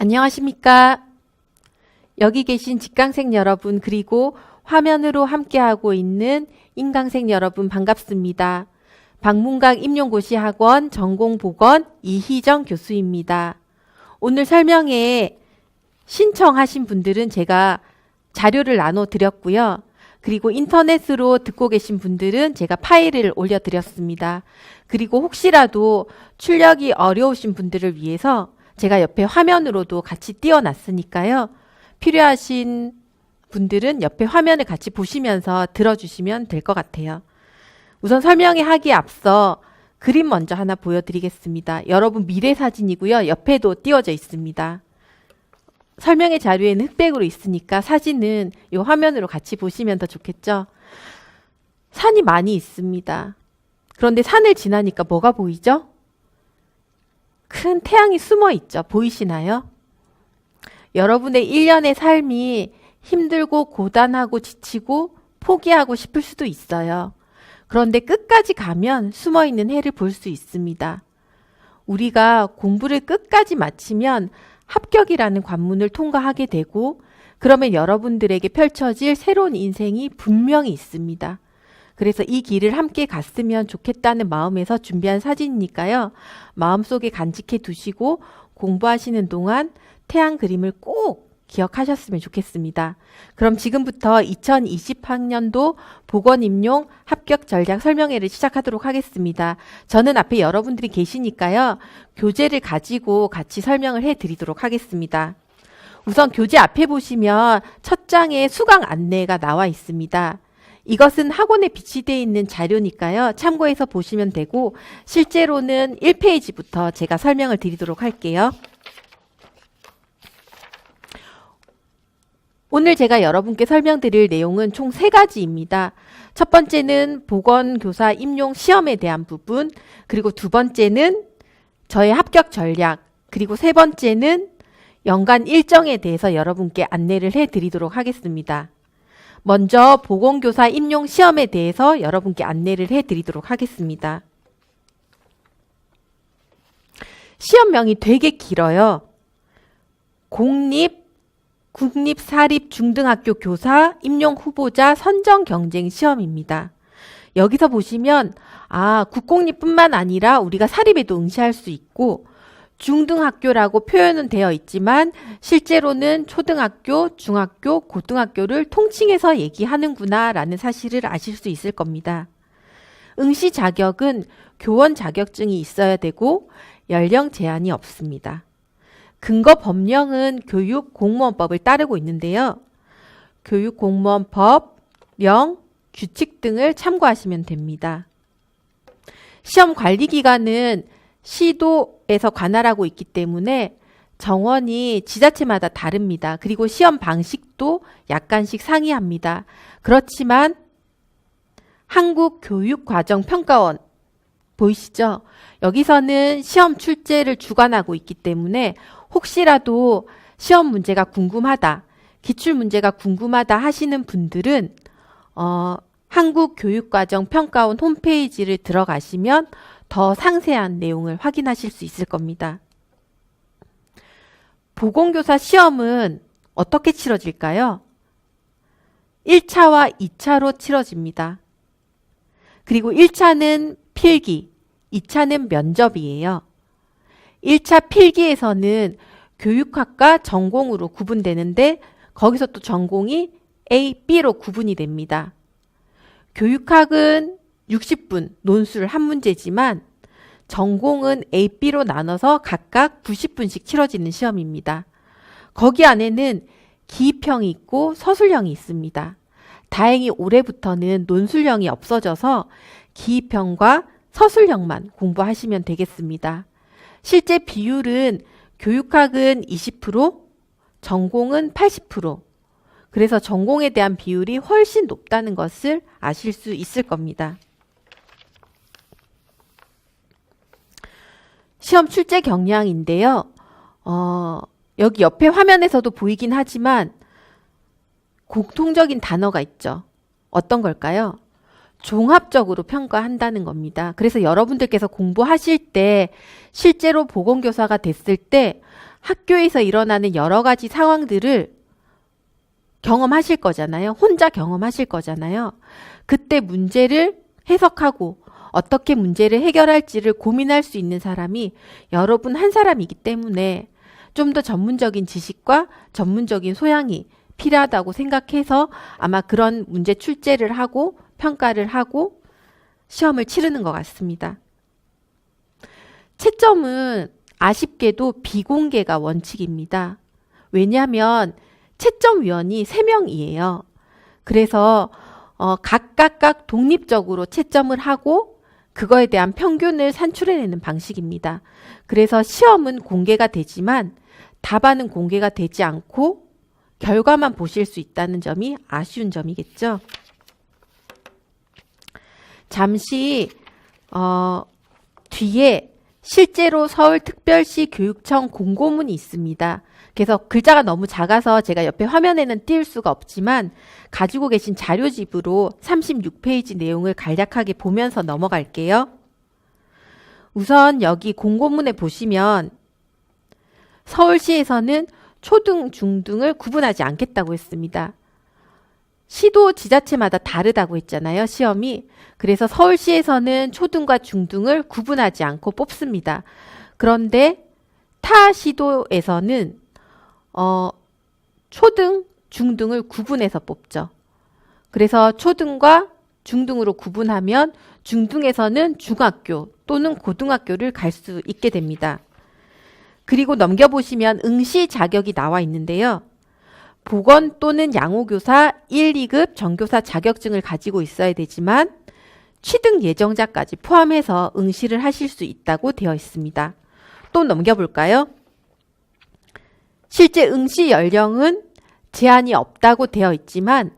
안녕하십니까? 여기 계신 직강생 여러분, 그리고 화면으로 함께하고 있는 인강생 여러분 반갑습니다. 박문각 임용고시학원 전공보건 이희정 교수입니다. 오늘 설명에 신청하신 분들은 제가 자료를 나눠드렸고요. 그리고 인터넷으로 듣고 계신 분들은 제가 파일을 올려드렸습니다. 그리고 혹시라도 출력이 어려우신 분들을 위해서 제가 옆에 화면으로도 같이 띄워놨으니까요. 필요하신 분들은 옆에 화면을 같이 보시면서 들어주시면 될 것 같아요. 우선 설명에 하기에 앞서 그림 먼저 하나 보여드리겠습니다. 여러분 미래 사진이고요. 옆에도 띄워져 있습니다. 설명의 자료에는 흑백으로 있으니까 사진은 이 화면으로 같이 보시면 더 좋겠죠. 산이 많이 있습니다. 그런데 산을 지나니까 뭐가 보이죠? 큰 태양이 숨어 있죠. 보이시나요? 여러분의 일련의 삶이 힘들고 고단하고 지치고 포기하고 싶을 수도 있어요. 그런데 끝까지 가면 숨어 있는 해를 볼 수 있습니다. 우리가 공부를 끝까지 마치면 합격이라는 관문을 통과하게 되고, 그러면 여러분들에게 펼쳐질 새로운 인생이 분명히 있습니다. 그래서 이 길을 함께 갔으면 좋겠다는 마음에서 준비한 사진이니까요. 마음속에 간직해 두시고 공부하시는 동안 태양 그림을 꼭 기억하셨으면 좋겠습니다. 그럼 지금부터 2020학년도 보건임용 합격 전략 설명회를 시작하도록 하겠습니다. 저는 앞에 여러분들이 계시니까요. 교재를 가지고 같이 설명을 해드리도록 하겠습니다. 우선 교재 앞에 보시면 첫 장에 수강 안내가 나와 있습니다. 이것은 학원에 비치되어 있는 자료니까요. 참고해서 보시면 되고, 실제로는 1페이지부터 제가 설명을 드리도록 할게요. 오늘 제가 여러분께 설명드릴 내용은 총 3가지입니다. 첫 번째는 보건교사 임용 시험에 대한 부분, 그리고 두 번째는 저의 합격 전략, 그리고 세 번째는 연간 일정에 대해서 여러분께 안내를 해드리도록 하겠습니다. 먼저 보건교사 임용 시험에 대해서 여러분께 안내를 해드리도록 하겠습니다. 시험명이 되게 길어요. 국립사립중등학교 교사 임용 후보자 선정 경쟁 시험입니다. 여기서 보시면 국공립뿐만 아니라 우리가 사립에도 응시할 수 있고, 중등학교라고 표현은 되어 있지만 실제로는 초등학교, 중학교, 고등학교를 통칭해서 얘기하는구나 라는 사실을 아실 수 있을 겁니다. 응시 자격은 교원 자격증이 있어야 되고 연령 제한이 없습니다. 근거 법령은 교육공무원법을 따르고 있는데요. 교육공무원법, 령, 규칙 등을 참고하시면 됩니다. 시험 관리 기간은 시도에서 관할하고 있기 때문에 정원이 지자체마다 다릅니다. 그리고 시험 방식도 약간씩 상이합니다. 그렇지만 한국교육과정평가원 보이시죠? 여기서는 시험 출제를 주관하고 있기 때문에 혹시라도 시험 문제가 궁금하다, 기출 문제가 궁금하다 하시는 분들은 한국교육과정평가원 홈페이지를 들어가시면 더 상세한 내용을 확인하실 수 있을 겁니다. 보건교사 시험은 어떻게 치러질까요? 1차와 2차로 치러집니다. 그리고 1차는 필기, 2차는 면접이에요. 1차 필기에서는 교육학과 전공으로 구분되는데 거기서 또 전공이 A, B로 구분이 됩니다. 교육학은 60분 논술 한 문제지만 전공은 A, B로 나눠서 각각 90분씩 치러지는 시험입니다. 거기 안에는 기입형이 있고 서술형이 있습니다. 다행히 올해부터는 논술형이 없어져서 기입형과 서술형만 공부하시면 되겠습니다. 실제 비율은 교육학은 20%, 전공은 80%. 그래서 전공에 대한 비율이 훨씬 높다는 것을 아실 수 있을 겁니다. 시험 출제 경향인데요. 여기 옆에 화면에서도 보이긴 하지만 공통적인 단어가 있죠. 어떤 걸까요? 종합적으로 평가한다는 겁니다. 그래서 여러분들께서 공부하실 때 실제로 보건교사가 됐을 때 학교에서 일어나는 여러 가지 상황들을 경험하실 거잖아요. 혼자 경험하실 거잖아요. 그때 문제를 해석하고 어떻게 문제를 해결할지를 고민할 수 있는 사람이 여러분 한 사람이기 때문에 좀 더 전문적인 지식과 전문적인 소양이 필요하다고 생각해서 아마 그런 문제 출제를 하고 평가를 하고 시험을 치르는 것 같습니다. 채점은 아쉽게도 비공개가 원칙입니다. 왜냐하면 채점위원이 3명이에요. 그래서 각각 독립적으로 채점을 하고 그거에 대한 평균을 산출해내는 방식입니다. 그래서 시험은 공개가 되지만 답안은 공개가 되지 않고 결과만 보실 수 있다는 점이 아쉬운 점이겠죠. 잠시 뒤에 실제로 서울특별시 교육청 공고문이 있습니다. 그래서 글자가 너무 작아서 제가 옆에 화면에는 띄울 수가 없지만 가지고 계신 자료집으로 36페이지 내용을 간략하게 보면서 넘어갈게요. 우선 여기 공고문에 보시면 서울시에서는 초등, 중등을 구분하지 않겠다고 했습니다. 시도 지자체마다 다르다고 했잖아요. 시험이. 그래서 서울시에서는 초등과 중등을 구분하지 않고 뽑습니다. 그런데 타 시도에서는 초등, 중등을 구분해서 뽑죠. 그래서 초등과 중등으로 구분하면 중등에서는 중학교 또는 고등학교를 갈 수 있게 됩니다. 그리고 넘겨보시면 응시 자격이 나와 있는데요. 보건 또는 양호교사 1, 2급 정교사 자격증을 가지고 있어야 되지만 취득 예정자까지 포함해서 응시를 하실 수 있다고 되어 있습니다. 또 넘겨볼까요? 실제 응시 연령은 제한이 없다고 되어 있지만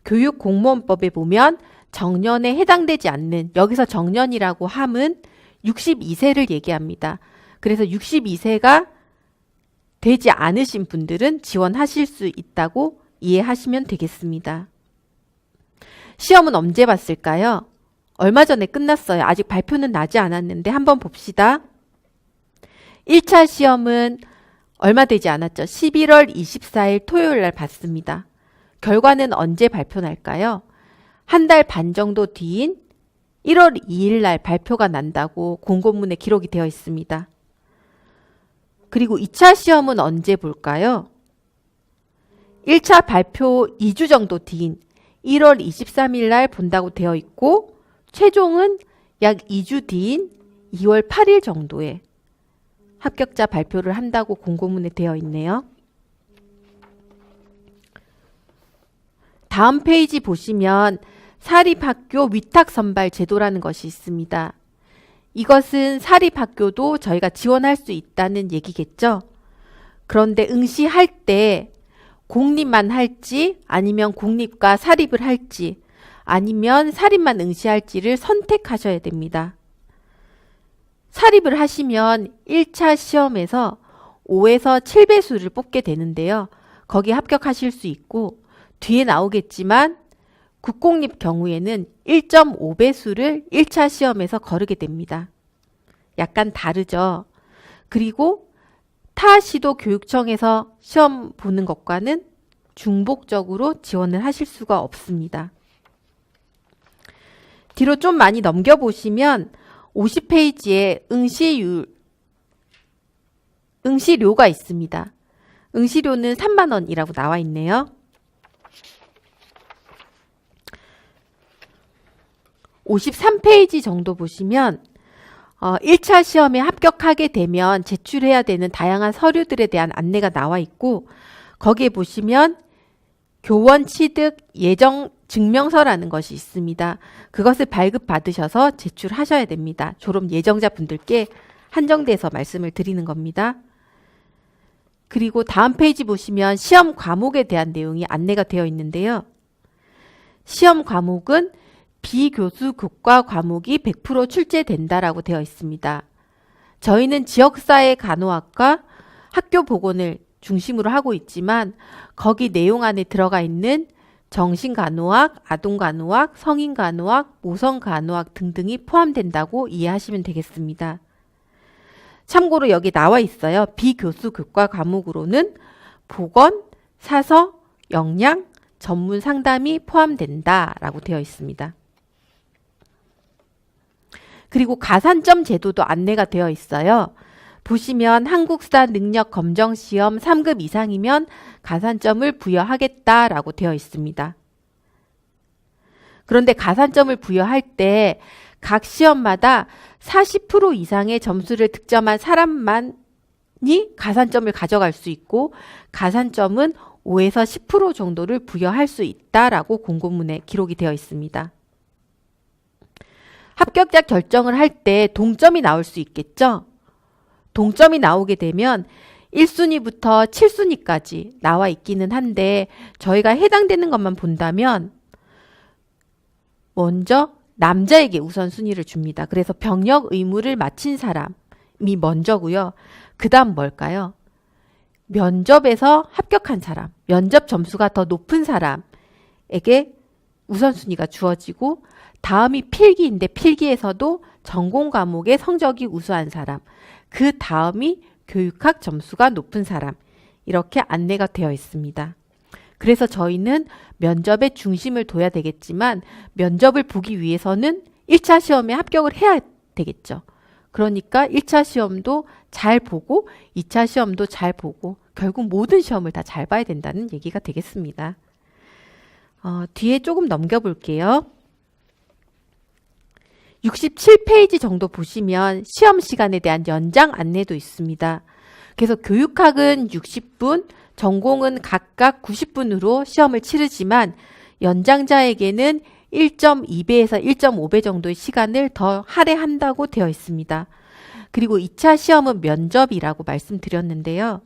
교육공무원법에 보면 정년에 해당되지 않는, 여기서 정년이라고 함은 62세를 얘기합니다. 그래서 62세가 되지 않으신 분들은 지원하실 수 있다고 이해하시면 되겠습니다. 시험은 언제 봤을까요? 얼마 전에 끝났어요. 아직 발표는 나지 않았는데 한번 봅시다. 1차 시험은 얼마 되지 않았죠. 11월 24일 토요일 날 봤습니다. 결과는 언제 발표 날까요? 한 달 반 정도 뒤인 1월 2일 날 발표가 난다고 공고문에 기록이 되어 있습니다. 그리고 2차 시험은 언제 볼까요? 1차 발표 2주 정도 뒤인 1월 23일 날 본다고 되어 있고 최종은 약 2주 뒤인 2월 8일 정도에 합격자 발표를 한다고 공고문에 되어 있네요. 다음 페이지 보시면 사립학교 위탁선발 제도라는 것이 있습니다. 이것은 사립학교도 저희가 지원할 수 있다는 얘기겠죠. 그런데 응시할 때 공립만 할지 아니면 공립과 사립을 할지 아니면 사립만 응시할지를 선택하셔야 됩니다. 사립을 하시면 1차 시험에서 5에서 7배수를 뽑게 되는데요. 거기에 합격하실 수 있고 뒤에 나오겠지만 국공립 경우에는 1.5배수를 1차 시험에서 거르게 됩니다. 약간 다르죠. 그리고 타 시도 교육청에서 시험 보는 것과는 중복적으로 지원을 하실 수가 없습니다. 뒤로 좀 많이 넘겨보시면 50페이지에 응시료가 있습니다. 응시료는 3만 원이라고 나와 있네요. 53페이지 정도 보시면 1차 시험에 합격하게 되면 제출해야 되는 다양한 서류들에 대한 안내가 나와 있고 거기에 보시면 교원 취득 예정 증명서라는 것이 있습니다. 그것을 발급받으셔서 제출하셔야 됩니다. 졸업 예정자 분들께 한정돼서 말씀을 드리는 겁니다. 그리고 다음 페이지 보시면 시험 과목에 대한 내용이 안내가 되어 있는데요. 시험 과목은 비교수 교과 과목이 100% 출제된다라고 되어 있습니다. 저희는 지역사회 간호학과 학교 보건을 중심으로 하고 있지만 거기 내용 안에 들어가 있는 정신간호학, 아동간호학, 성인간호학, 모성간호학 등등이 포함된다고 이해하시면 되겠습니다. 참고로 여기 나와 있어요. 비교수 교과 과목으로는 보건, 사서, 영양, 전문 상담이 포함된다라고 되어 있습니다. 그리고 가산점 제도도 안내가 되어 있어요. 보시면 한국사 능력 검정 시험 3급 이상이면 가산점을 부여하겠다라고 되어 있습니다. 그런데 가산점을 부여할 때 각 시험마다 40% 이상의 점수를 득점한 사람만이 가산점을 가져갈 수 있고 가산점은 5에서 10% 정도를 부여할 수 있다라고 공고문에 기록이 되어 있습니다. 합격자 결정을 할 때 동점이 나올 수 있겠죠? 동점이 나오게 되면 1순위부터 7순위까지 나와 있기는 한데 저희가 해당되는 것만 본다면 먼저 남자에게 우선순위를 줍니다. 그래서 병역 의무를 마친 사람이 먼저고요. 그 다음 뭘까요? 면접에서 합격한 사람, 면접 점수가 더 높은 사람에게 우선순위가 주어지고 다음이 필기인데 필기에서도 전공 과목의 성적이 우수한 사람, 그 다음이 교육학 점수가 높은 사람, 이렇게 안내가 되어 있습니다. 그래서 저희는 면접에 중심을 둬야 되겠지만 면접을 보기 위해서는 1차 시험에 합격을 해야 되겠죠. 그러니까 1차 시험도 잘 보고 2차 시험도 잘 보고 결국 모든 시험을 다 잘 봐야 된다는 얘기가 되겠습니다. 뒤에 조금 넘겨볼게요. 67페이지 정도 보시면 시험 시간에 대한 연장 안내도 있습니다. 그래서 교육학은 60분, 전공은 각각 90분으로 시험을 치르지만 연장자에게는 1.2배에서 1.5배 정도의 시간을 더 할애한다고 되어 있습니다. 그리고 2차 시험은 면접이라고 말씀드렸는데요.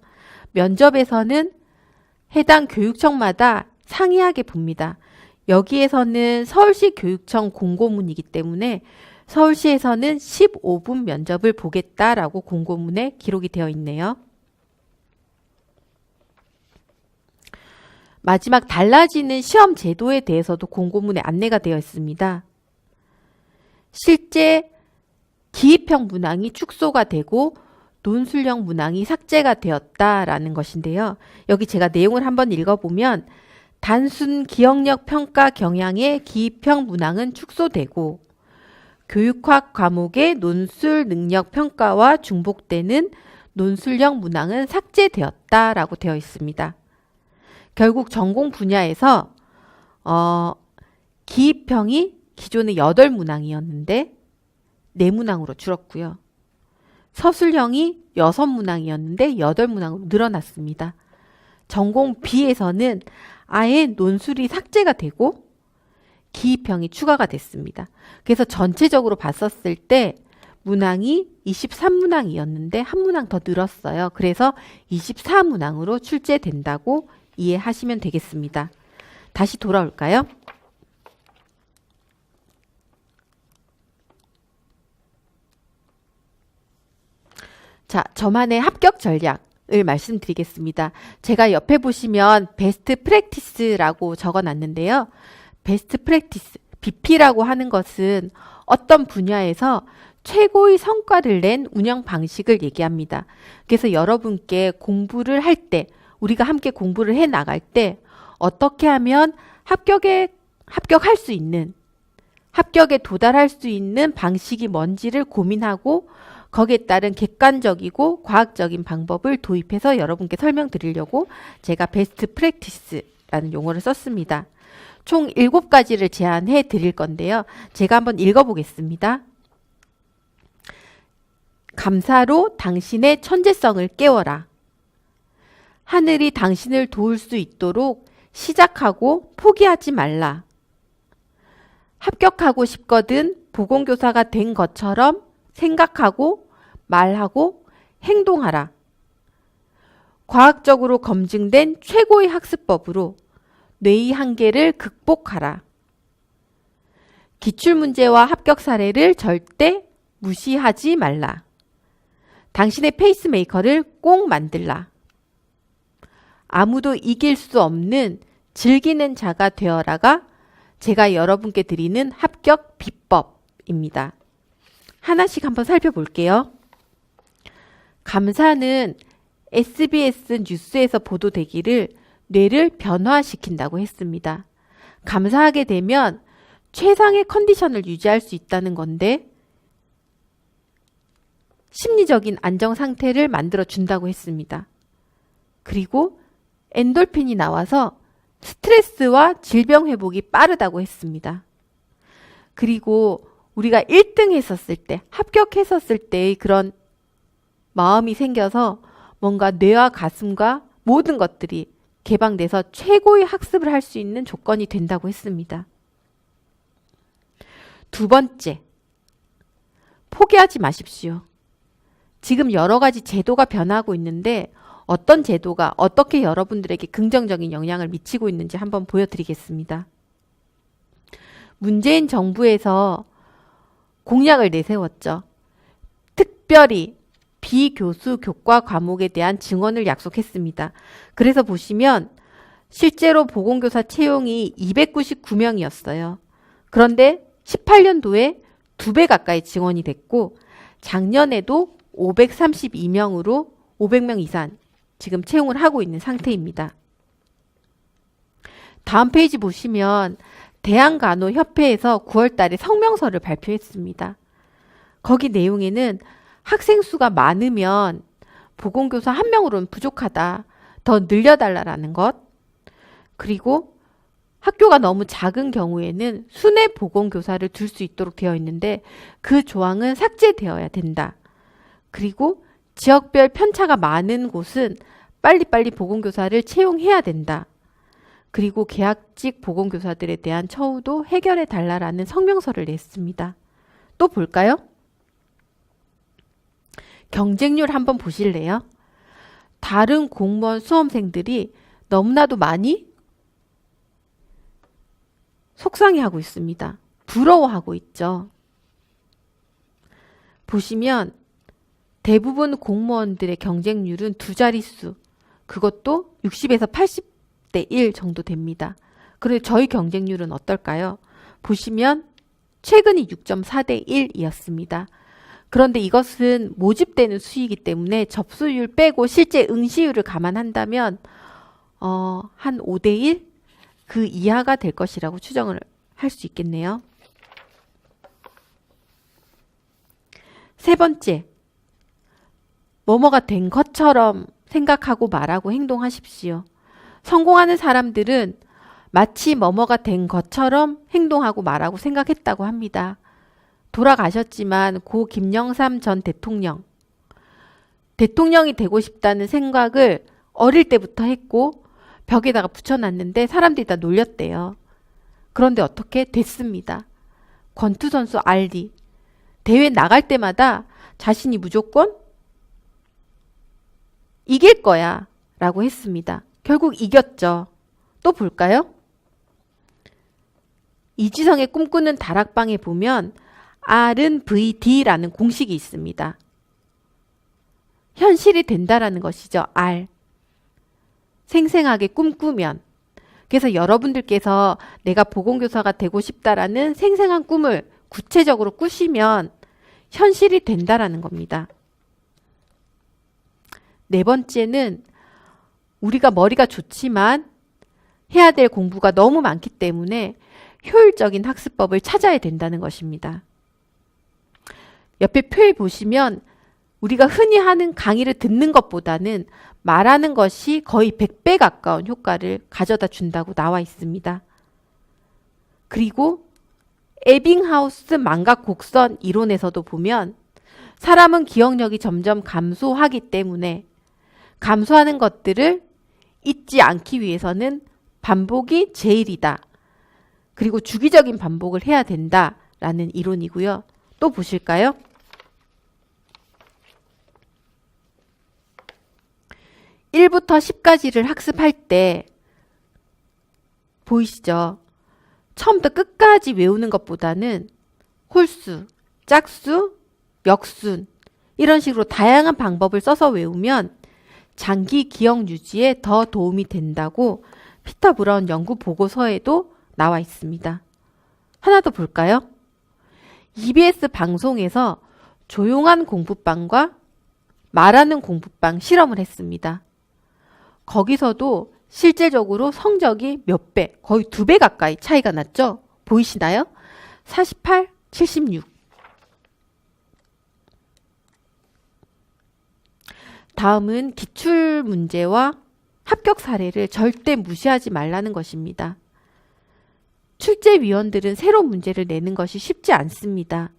면접에서는 해당 교육청마다 상이하게 봅니다. 여기에서는 서울시 교육청 공고문이기 때문에 서울시에서는 15분 면접을 보겠다라고 공고문에 기록이 되어 있네요. 마지막 달라지는 시험 제도에 대해서도 공고문에 안내가 되어 있습니다. 실제 기입형 문항이 축소가 되고 논술형 문항이 삭제가 되었다라는 것인데요. 여기 제가 내용을 한번 읽어보면 단순 기억력 평가 경향의 기입형 문항은 축소되고 교육학 과목의 논술 능력 평가와 중복되는 논술형 문항은 삭제되었다라고 되어 있습니다. 결국 전공 분야에서 기입형이 기존에 8문항이었는데 4문항으로 줄었고요. 서술형이 6문항이었는데 8문항으로 늘어났습니다. 전공 B에서는 아예 논술이 삭제가 되고 기입형이 추가가 됐습니다. 그래서 전체적으로 봤었을 때 문항이 23문항이었는데 한 문항 더 늘었어요. 그래서 24문항으로 출제된다고 이해하시면 되겠습니다. 다시 돌아올까요? 자, 저만의 합격 전략을 말씀드리겠습니다. 제가 옆에 보시면 베스트 프랙티스라고 적어놨는데요. 베스트 프랙티스, BP라고 하는 것은 어떤 분야에서 최고의 성과를 낸 운영 방식을 얘기합니다. 그래서 여러분께 공부를 할 때, 우리가 함께 공부를 해 나갈 때 어떻게 하면 합격할 수 있는, 합격에 도달할 수 있는 방식이 뭔지를 고민하고 거기에 따른 객관적이고 과학적인 방법을 도입해서 여러분께 설명드리려고 제가 베스트 프랙티스라는 용어를 썼습니다. 총 7가지를 제안해 드릴 건데요. 제가 한번 읽어보겠습니다. 감사로 당신의 천재성을 깨워라. 하늘이 당신을 도울 수 있도록 시작하고 포기하지 말라. 합격하고 싶거든 보건교사가 된 것처럼 생각하고 말하고 행동하라. 과학적으로 검증된 최고의 학습법으로 뇌의 한계를 극복하라. 기출문제와 합격 사례를 절대 무시하지 말라. 당신의 페이스메이커를 꼭 만들라. 아무도 이길 수 없는 즐기는 자가 되어라가 제가 여러분께 드리는 합격 비법입니다. 하나씩 한번 살펴볼게요. 감사는 SBS 뉴스에서 보도되기를 뇌를 변화시킨다고 했습니다. 감사하게 되면 최상의 컨디션을 유지할 수 있다는 건데 심리적인 안정 상태를 만들어 준다고 했습니다. 그리고 엔돌핀이 나와서 스트레스와 질병 회복이 빠르다고 했습니다. 그리고 우리가 1등 했었을 때, 합격했었을 때의 그런 마음이 생겨서 뭔가 뇌와 가슴과 모든 것들이 개방돼서 최고의 학습을 할 수 있는 조건이 된다고 했습니다. 두 번째, 포기하지 마십시오. 지금 여러 가지 제도가 변하고 있는데 어떤 제도가 어떻게 여러분들에게 긍정적인 영향을 미치고 있는지 한번 보여드리겠습니다. 문재인 정부에서 공약을 내세웠죠. 특별히 비교수 교과 과목에 대한 증원을 약속했습니다. 그래서 보시면 실제로 보건교사 채용이 299명이었어요. 그런데 18년도에 2배 가까이 증원이 됐고 작년에도 532명으로 500명 이상 지금 채용을 하고 있는 상태입니다. 다음 페이지 보시면 대한간호협회에서 9월 달에 성명서를 발표했습니다. 거기 내용에는 학생 수가 많으면 보건교사 1명으로는 부족하다. 더 늘려달라는 것. 그리고 학교가 너무 작은 경우에는 순회 보건교사를 둘 수 있도록 되어 있는데 그 조항은 삭제되어야 된다. 그리고 지역별 편차가 많은 곳은 빨리빨리 보건교사를 채용해야 된다. 그리고 계약직 보건교사들에 대한 처우도 해결해 달라라는 성명서를 냈습니다. 또 볼까요? 경쟁률 한번 보실래요? 다른 공무원 수험생들이 너무나도 많이 속상해하고 있습니다. 부러워하고 있죠. 보시면 대부분 공무원들의 경쟁률은 2자릿수, 그것도 60에서 80대 1 정도 됩니다. 그리고 저희 경쟁률은 어떨까요? 보시면 최근이 6.4대 1이었습니다. 그런데 이것은 모집되는 수이기 때문에 접수율 빼고 실제 응시율을 감안한다면 한 5대 1? 그 이하가 될 것이라고 추정을 할 수 있겠네요. 세 번째, 뭐뭐가 된 것처럼 생각하고 말하고 행동하십시오. 성공하는 사람들은 마치 뭐뭐가 된 것처럼 행동하고 말하고 생각했다고 합니다. 돌아가셨지만 고 김영삼 전 대통령이 되고 싶다는 생각을 어릴 때부터 했고 벽에다가 붙여놨는데 사람들이 다 놀렸대요. 그런데 어떻게 됐습니다. 권투 선수 알리 대회 나갈 때마다 자신이 무조건 이길 거야 라고 했습니다. 결국 이겼죠. 또 볼까요? 이지성의 꿈꾸는 다락방에 보면 R은 VD라는 공식이 있습니다. 현실이 된다라는 것이죠. R. 생생하게 꿈꾸면. 그래서 여러분들께서 내가 보건교사가 되고 싶다라는 생생한 꿈을 구체적으로 꾸시면 현실이 된다라는 겁니다. 네 번째는 우리가 머리가 좋지만 해야 될 공부가 너무 많기 때문에 효율적인 학습법을 찾아야 된다는 것입니다. 옆에 표에 보시면 우리가 흔히 하는 강의를 듣는 것보다는 말하는 것이 거의 100배 가까운 효과를 가져다 준다고 나와 있습니다. 그리고 에빙하우스 망각 곡선 이론에서도 보면 사람은 기억력이 점점 감소하기 때문에 감소하는 것들을 잊지 않기 위해서는 반복이 제일이다. 그리고 주기적인 반복을 해야 된다라는 이론이고요. 또 보실까요? (1부터 10까지를) 학습할 때 보이시죠? 처음부터 끝까지 외우는 것보다는 홀수, 짝수, 역순 이런 식으로 다양한 방법을 써서 외우면 장기 기억 유지에 더 도움이 된다고 피터 브라운 연구 보고서에도 나와 있습니다. 하나 더 볼까요? EBS 방송에서 조용한 공부방과 말하는 공부방 실험을 했습니다. 거기서도 실제적으로 성적이 몇 배, 거의 2배 가까이 차이가 났죠? 보이시나요? 48, 76. 다음은 기출문제와 합격 사례를 절대 무시하지 말라는 것입니다. 출제위원들은 새로운 문제를 내는 것이 쉽지 않습니다.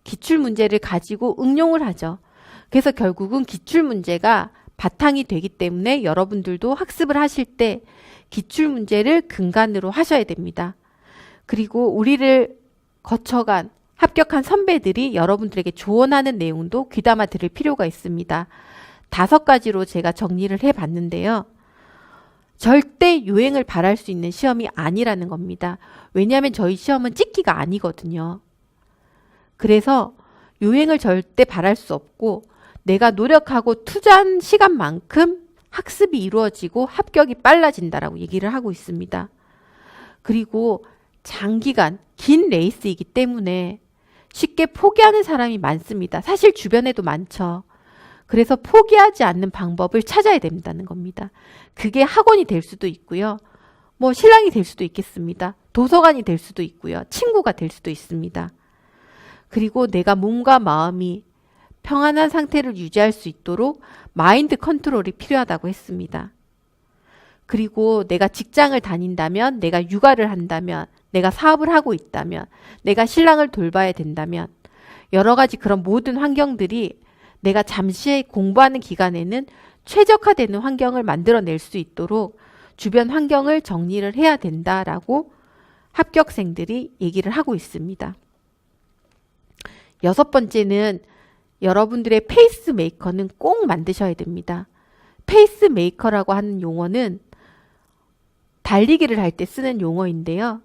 기출문제를 가지고 응용을 하죠. 그래서 결국은 기출문제가 바탕이 되기 때문에 여러분들도 학습을 하실 때 기출문제를 근간으로 하셔야 됩니다. 그리고 우리를 거쳐간 합격한 선배들이 여러분들에게 조언하는 내용도 귀담아 들을 필요가 있습니다. 5가지로 제가 정리를 해봤는데요. 절대 요행을 바랄 수 있는 시험이 아니라는 겁니다. 왜냐하면 저희 시험은 찍기가 아니거든요. 그래서 요행을 절대 바랄 수 없고 내가 노력하고 투자한 시간만큼 학습이 이루어지고 합격이 빨라진다라고 얘기를 하고 있습니다. 그리고 장기간 긴 레이스이기 때문에 쉽게 포기하는 사람이 많습니다. 사실 주변에도 많죠. 그래서 포기하지 않는 방법을 찾아야 된다는 겁니다. 그게 학원이 될 수도 있고요. 뭐 신랑이 될 수도 있겠습니다. 도서관이 될 수도 있고요. 친구가 될 수도 있습니다. 그리고 내가 몸과 마음이 평안한 상태를 유지할 수 있도록 마인드 컨트롤이 필요하다고 했습니다. 그리고 내가 직장을 다닌다면, 내가 육아를 한다면, 내가 사업을 하고 있다면, 내가 신랑을 돌봐야 된다면 여러 가지 그런 모든 환경들이 내가 잠시 공부하는 기간에는 최적화되는 환경을 만들어낼 수 있도록 주변 환경을 정리를 해야 된다라고 합격생들이 얘기를 하고 있습니다. 6번째는 여러분들의 페이스메이커는 꼭 만드셔야 됩니다. 페이스메이커라고 하는 용어는 달리기를 할 때 쓰는 용어인데요.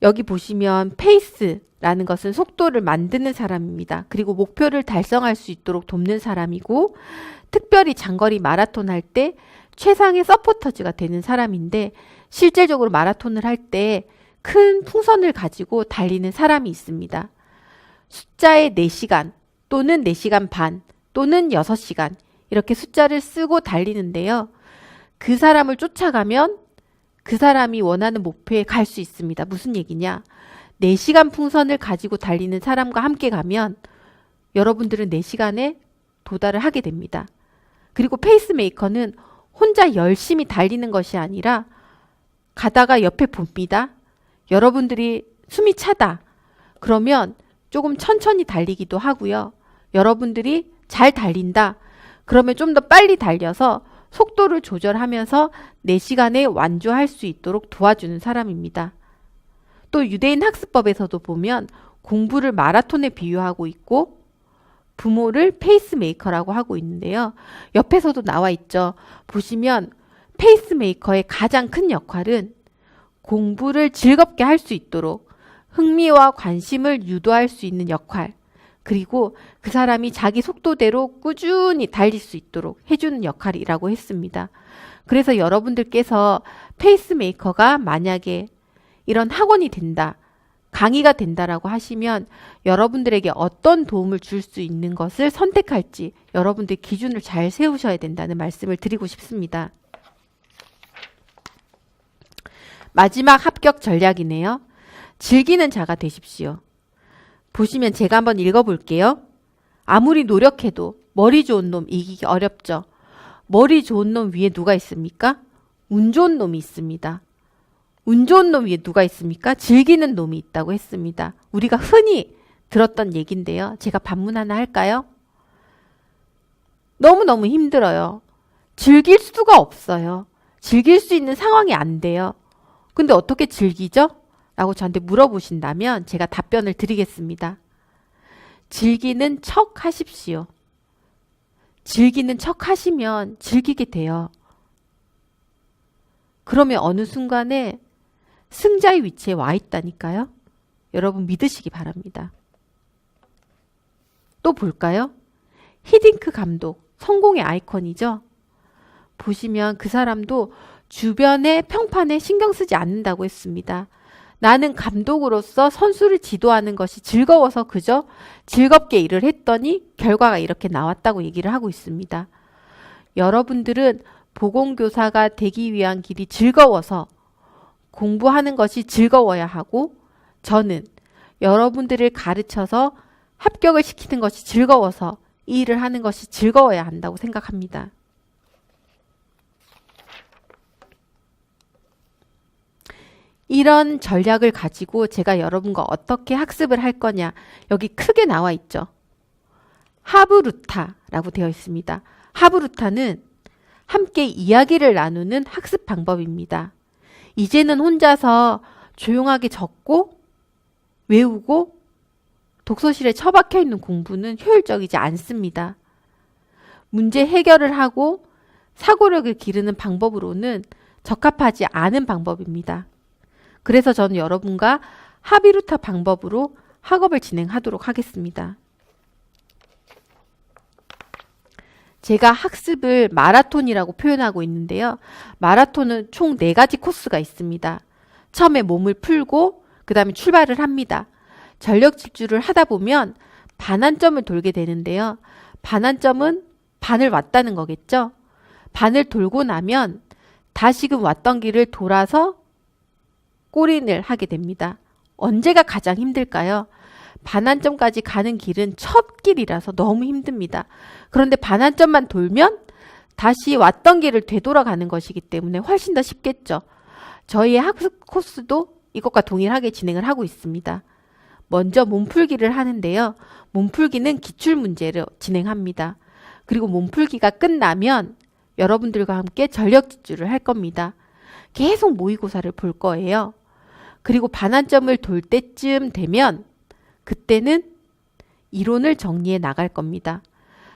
여기 보시면 페이스라는 것은 속도를 만드는 사람입니다. 그리고 목표를 달성할 수 있도록 돕는 사람이고 특별히 장거리 마라톤 할 때 최상의 서포터즈가 되는 사람인데 실질적으로 마라톤을 할 때 큰 풍선을 가지고 달리는 사람이 있습니다. 숫자의 4시간 또는 4시간 반 또는 6시간 이렇게 숫자를 쓰고 달리는데요. 그 사람을 쫓아가면 그 사람이 원하는 목표에 갈 수 있습니다. 무슨 얘기냐? 4시간 풍선을 가지고 달리는 사람과 함께 가면 여러분들은 4시간에 도달을 하게 됩니다. 그리고 페이스메이커는 혼자 열심히 달리는 것이 아니라 가다가 옆에 봅니다. 여러분들이 숨이 차다. 그러면 조금 천천히 달리기도 하고요. 여러분들이 잘 달린다. 그러면 좀 더 빨리 달려서 속도를 조절하면서 4시간에 완주할 수 있도록 도와주는 사람입니다. 또 유대인 학습법에서도 보면 공부를 마라톤에 비유하고 있고 부모를 페이스메이커라고 하고 있는데요. 옆에서도 나와 있죠. 보시면 페이스메이커의 가장 큰 역할은 공부를 즐겁게 할 수 있도록 흥미와 관심을 유도할 수 있는 역할, 그리고 그 사람이 자기 속도대로 꾸준히 달릴 수 있도록 해주는 역할이라고 했습니다. 그래서 여러분들께서 페이스메이커가 만약에 이런 학원이 된다, 강의가 된다라고 하시면 여러분들에게 어떤 도움을 줄 수 있는 것을 선택할지 여러분들 기준을 잘 세우셔야 된다는 말씀을 드리고 싶습니다. 마지막 합격 전략이네요. 즐기는 자가 되십시오. 보시면 제가 한번 읽어볼게요. 아무리 노력해도 머리 좋은 놈 이기기 어렵죠. 머리 좋은 놈 위에 누가 있습니까? 운 좋은 놈이 있습니다. 운 좋은 놈 위에 누가 있습니까? 즐기는 놈이 있다고 했습니다. 우리가 흔히 들었던 얘기인데요. 제가 반문 하나 할까요? 너무너무 힘들어요. 즐길 수가 없어요. 즐길 수 있는 상황이 안 돼요. 근데 어떻게 즐기죠? 라고 저한테 물어보신다면 제가 답변을 드리겠습니다. 즐기는 척 하십시오. 즐기는 척 하시면 즐기게 돼요. 그러면 어느 순간에 승자의 위치에 와 있다니까요. 여러분 믿으시기 바랍니다. 또 볼까요? 히딩크 감독, 성공의 아이콘이죠. 보시면 그 사람도 주변의 평판에 신경 쓰지 않는다고 했습니다. 나는 감독으로서 선수를 지도하는 것이 즐거워서 그저 즐겁게 일을 했더니 결과가 이렇게 나왔다고 얘기를 하고 있습니다. 여러분들은 보건교사가 되기 위한 길이 즐거워서 공부하는 것이 즐거워야 하고, 저는 여러분들을 가르쳐서 합격을 시키는 것이 즐거워서 이 일을 하는 것이 즐거워야 한다고 생각합니다. 이런 전략을 가지고 제가 여러분과 어떻게 학습을 할 거냐, 여기 크게 나와 있죠. 하브루타라고 되어 있습니다. 하브루타는 함께 이야기를 나누는 학습 방법입니다. 이제는 혼자서 조용하게 적고 외우고 독서실에 처박혀 있는 공부는 효율적이지 않습니다. 문제 해결을 하고 사고력을 기르는 방법으로는 적합하지 않은 방법입니다. 그래서 저는 여러분과 하비루타 방법으로 학업을 진행하도록 하겠습니다. 제가 학습을 마라톤이라고 표현하고 있는데요. 마라톤은 총 4가지 코스가 있습니다. 처음에 몸을 풀고 그 다음에 출발을 합니다. 전력 질주를 하다 보면 반환점을 돌게 되는데요. 반환점은 반을 왔다는 거겠죠. 반을 돌고 나면 다시금 왔던 길을 돌아서 골인을 하게 됩니다. 언제가 가장 힘들까요? 반환점까지 가는 길은 첫 길이라서 너무 힘듭니다. 그런데 반환점만 돌면 다시 왔던 길을 되돌아가는 것이기 때문에 훨씬 더 쉽겠죠. 저희의 학습 코스도 이것과 동일하게 진행을 하고 있습니다. 먼저 몸풀기를 하는데요. 몸풀기는 기출문제를 진행합니다. 그리고 몸풀기가 끝나면 여러분들과 함께 전력 질주를 할 겁니다. 계속 모의고사를 볼 거예요. 그리고 반환점을 돌 때쯤 되면 그때는 이론을 정리해 나갈 겁니다.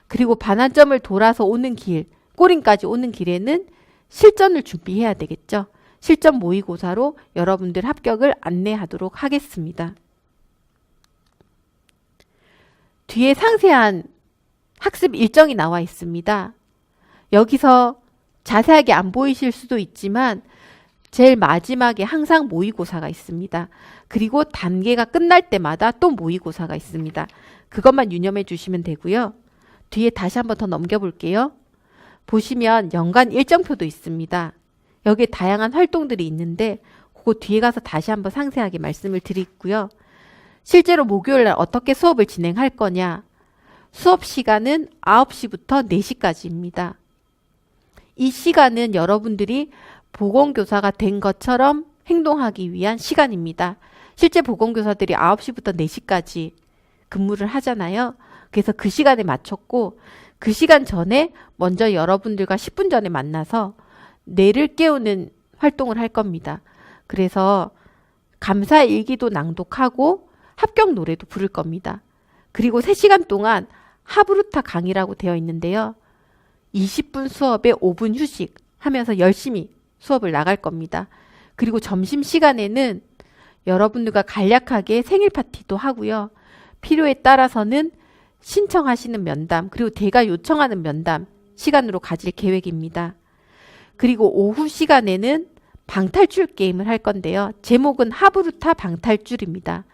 그리고 반환점을 돌아서 오는 길, 꼬린까지 오는 길에는 실전을 준비해야 되겠죠. 실전 모의고사로 여러분들 합격을 안내하도록 하겠습니다. 뒤에 상세한 학습 일정이 나와 있습니다. 여기서 자세하게 안 보이실 수도 있지만 제일 마지막에 항상 모의고사가 있습니다. 그리고 단계가 끝날 때마다 또 모의고사가 있습니다. 그것만 유념해 주시면 되고요. 뒤에 다시 한번 더 넘겨볼게요. 보시면 연간 일정표도 있습니다. 여기에 다양한 활동들이 있는데 그거 뒤에 가서 다시 한번 상세하게 말씀을 드리고요. 실제로 목요일날 어떻게 수업을 진행할 거냐. 수업 시간은 9시부터 4시까지입니다. 이 시간은 여러분들이 보건교사가 된 것처럼 행동하기 위한 시간입니다. 실제 보건교사들이 9시부터 4시까지 근무를 하잖아요. 그래서 그 시간에 맞췄고 그 시간 전에 먼저 여러분들과 10분 전에 만나서 뇌를 깨우는 활동을 할 겁니다. 그래서 감사 일기도 낭독하고 합격 노래도 부를 겁니다. 그리고 3시간 동안 하브루타 강의라고 되어 있는데요. 20분 수업에 5분 휴식 하면서 열심히 수업을 나갈 겁니다. 그리고 점심시간에는 여러분들과 간략하게 생일 파티도 하고요. 필요에 따라서는 신청하시는 면담, 그리고 대가 요청하는 면담 시간으로 가질 계획입니다. 그리고 오후 시간에는 방탈출 게임을 할 건데요. 제목은 하브루타 방탈출입니다.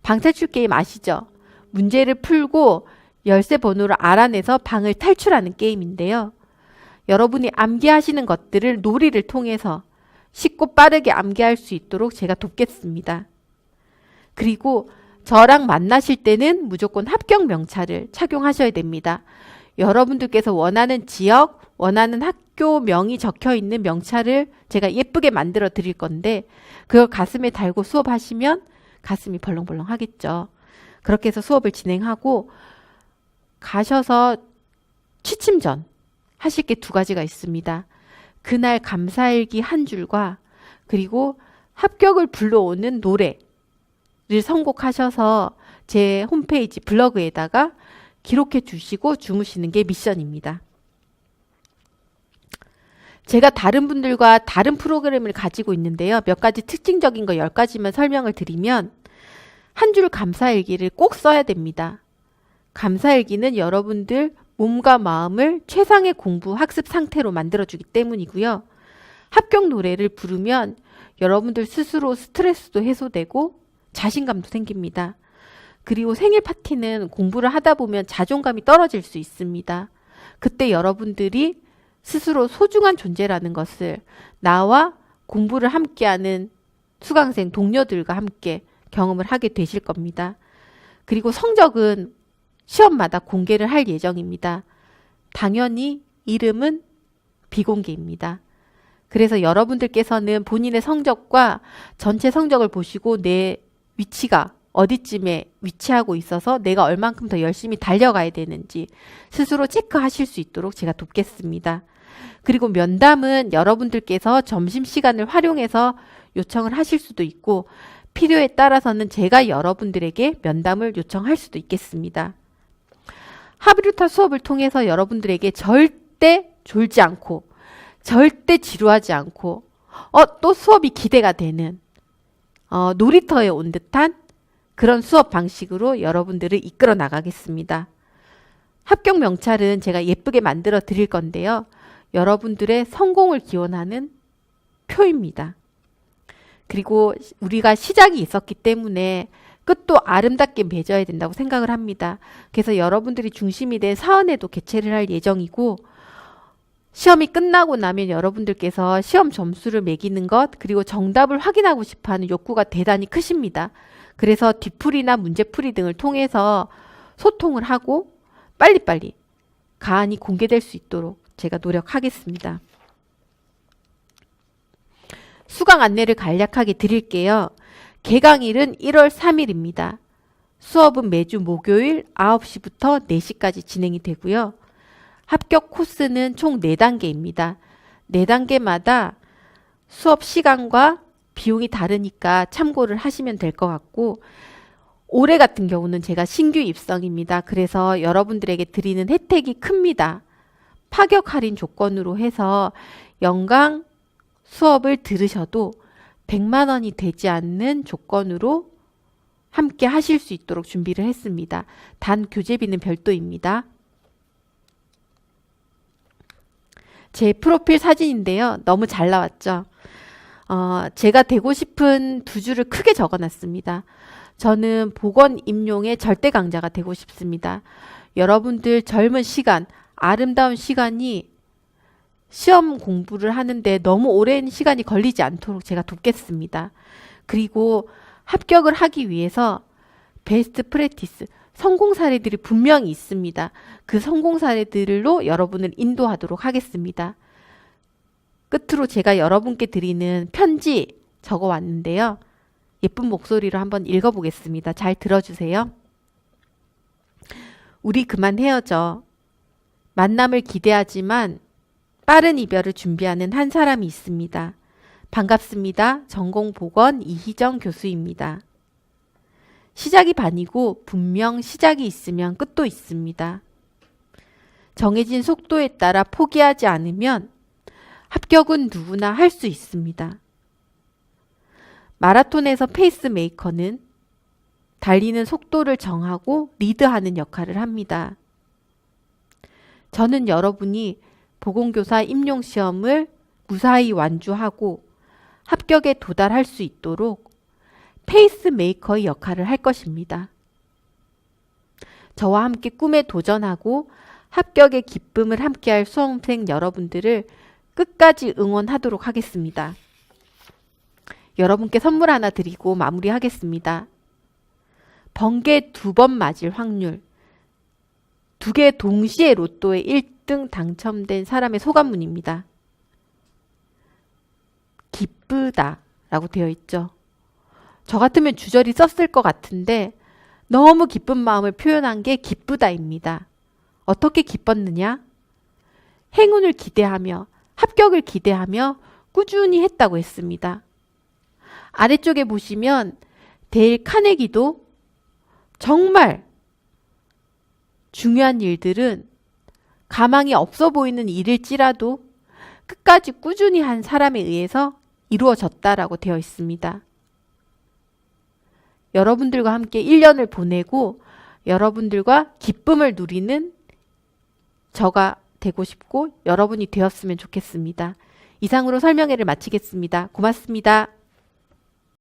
방탈출 게임 아시죠? 문제를 풀고 열쇠 번호를 알아내서 방을 탈출하는 게임인데요. 여러분이 암기하시는 것들을 놀이를 통해서 쉽고 빠르게 암기할 수 있도록 제가 돕겠습니다. 그리고 저랑 만나실 때는 무조건 합격 명찰을 착용하셔야 됩니다. 여러분들께서 원하는 지역, 원하는 학교명이 적혀 있는 명찰을 제가 예쁘게 만들어 드릴 건데 그걸 가슴에 달고 수업하시면 가슴이 벌렁벌렁 하겠죠. 그렇게 해서 수업을 진행하고 가셔서 취침 전 하실 게 2가지가 있습니다. 그날 감사일기 한 줄과 그리고 합격을 불러오는 노래를 선곡하셔서 제 홈페이지 블로그에다가 기록해 주시고 주무시는 게 미션입니다. 제가 다른 분들과 다른 프로그램을 가지고 있는데요. 몇 가지 특징적인 거 10가지만 설명을 드리면 한 줄 감사일기를 꼭 써야 됩니다. 감사일기는 여러분들 몸과 마음을 최상의 공부 학습 상태로 만들어주기 때문이고요. 합격 노래를 부르면 여러분들 스스로 스트레스도 해소되고 자신감도 생깁니다. 그리고 생일 파티는 공부를 하다 보면 자존감이 떨어질 수 있습니다. 그때 여러분들이 스스로 소중한 존재라는 것을 나와 공부를 함께하는 수강생 동료들과 함께 경험을 하게 되실 겁니다. 그리고 성적은 시험마다 공개를 할 예정입니다. 당연히 이름은 비공개입니다. 그래서 여러분들께서는 본인의 성적과 전체 성적을 보시고 내 위치가 어디쯤에 위치하고 있어서 내가 얼만큼 더 열심히 달려가야 되는지 스스로 체크하실 수 있도록 제가 돕겠습니다. 그리고 면담은 여러분들께서 점심시간을 활용해서 요청을 하실 수도 있고 필요에 따라서는 제가 여러분들에게 면담을 요청할 수도 있겠습니다. 하비루타 수업을 통해서 여러분들에게 절대 졸지 않고 절대 지루하지 않고 또 수업이 기대가 되는 놀이터에 온 듯한 그런 수업 방식으로 여러분들을 이끌어 나가겠습니다. 합격 명찰은 제가 예쁘게 만들어 드릴 건데요. 여러분들의 성공을 기원하는 표입니다. 그리고 우리가 시작이 있었기 때문에 끝도 아름답게 맺어야 된다고 생각을 합니다. 그래서 여러분들이 중심이 된 사은회도 개최를 할 예정이고 시험이 끝나고 나면 여러분들께서 시험 점수를 매기는 것 그리고 정답을 확인하고 싶어하는 욕구가 대단히 크십니다. 그래서 뒤풀이나 문제풀이 등을 통해서 소통을 하고 빨리빨리 가안이 공개될 수 있도록 제가 노력하겠습니다. 수강 안내를 간략하게 드릴게요. 개강일은 1월 3일입니다. 수업은 매주 목요일 9시부터 4시까지 진행이 되고요. 합격 코스는 총 4단계입니다. 4단계마다 수업 시간과 비용이 다르니까 참고를 하시면 될 것 같고 올해 같은 경우는 제가 신규 입성입니다. 그래서 여러분들에게 드리는 혜택이 큽니다. 파격 할인 조건으로 해서 연강 수업을 들으셔도 100만 원이 되지 않는 조건으로 함께 하실 수 있도록 준비를 했습니다. 단 교재비는 별도입니다. 제 프로필 사진인데요. 너무 잘 나왔죠? 제가 되고 싶은 두 줄을 크게 적어놨습니다. 저는 보건 임용의 절대 강자가 되고 싶습니다. 여러분들 젊은 시간, 아름다운 시간이 시험 공부를 하는데 너무 오랜 시간이 걸리지 않도록 제가 돕겠습니다. 그리고 합격을 하기 위해서 베스트 프랙티스, 성공 사례들이 분명히 있습니다. 그 성공 사례들로 여러분을 인도하도록 하겠습니다. 끝으로 제가 여러분께 드리는 편지 적어 왔는데요. 예쁜 목소리로 한번 읽어보겠습니다. 잘 들어주세요. 우리 그만 헤어져. 만남을 기대하지만 빠른 이별을 준비하는 한 사람이 있습니다. 반갑습니다. 전공보건 이희정 교수입니다. 시작이 반이고 분명 시작이 있으면 끝도 있습니다. 정해진 속도에 따라 포기하지 않으면 합격은 누구나 할 수 있습니다. 마라톤에서 페이스메이커는 달리는 속도를 정하고 리드하는 역할을 합니다. 저는 여러분이 보건교사 임용시험을 무사히 완주하고 합격에 도달할 수 있도록 페이스메이커의 역할을 할 것입니다. 저와 함께 꿈에 도전하고 합격의 기쁨을 함께할 수험생 여러분들을 끝까지 응원하도록 하겠습니다. 여러분께 선물 하나 드리고 마무리하겠습니다. 번개 2번 맞을 확률, 2개 동시에 로또에 1등 당첨된 사람의 소감문입니다. 기쁘다 라고 되어 있죠. 저 같으면 주저리 썼을 것 같은데 너무 기쁜 마음을 표현한 게 기쁘다입니다. 어떻게 기뻤느냐? 행운을 기대하며 합격을 기대하며 꾸준히 했다고 했습니다. 아래쪽에 보시면 데일 카네기도 정말 중요한 일들은 가망이 없어 보이는 일일지라도 끝까지 꾸준히 한 사람에 의해서 이루어졌다라고 되어 있습니다. 여러분들과 함께 1년을 보내고 여러분들과 기쁨을 누리는 저가 되고 싶고 여러분이 되었으면 좋겠습니다. 이상으로 설명회를 마치겠습니다. 고맙습니다.